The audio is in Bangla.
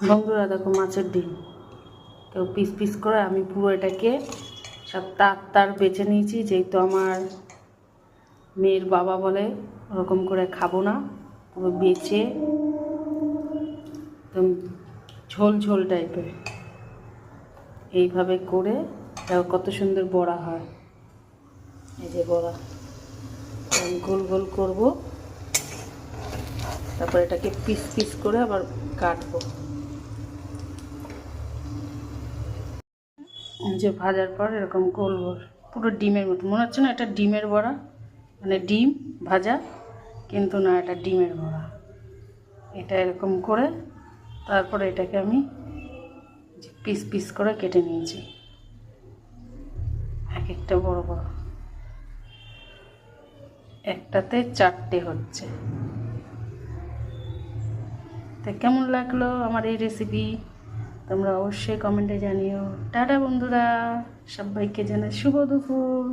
বন্ধুরা দেখো মাছের ডিম কেউ পিস পিস করে, আমি পুরো এটাকে সব তার তার বেছে নিয়েছি, যেহেতু আমার মেয়ের বাবা বলে ওরকম করে খাবো না, পুরো বেছে একদম ঝোল ঝোল টাইপের এইভাবে করে দেখো কত সুন্দর বড়া হয়। এই যে বড়া গোল গোল করব, তারপর এটাকে পিস পিস করে আবার কাটবো। যে ভাজার পর এরকম গোল গোল পুরো ডিমের মতো মনে হচ্ছে না এটা ডিমের বড়া, মানে ডিম ভাজা, কিন্তু না, এটা ডিমের বড়া। এটা এরকম করে তারপরে এটাকে আমি পিস পিস করে কেটে নিয়েছি, এক একটা বড় বড়, একটাতে 4টে হচ্ছে। তো কেমন লাগলো আমার এই রেসিপি তোমরা অবশ্যই কমেন্টে জানিও। টাটা বন্ধুরা, সবাইকে জানাই শুভ দুপুর।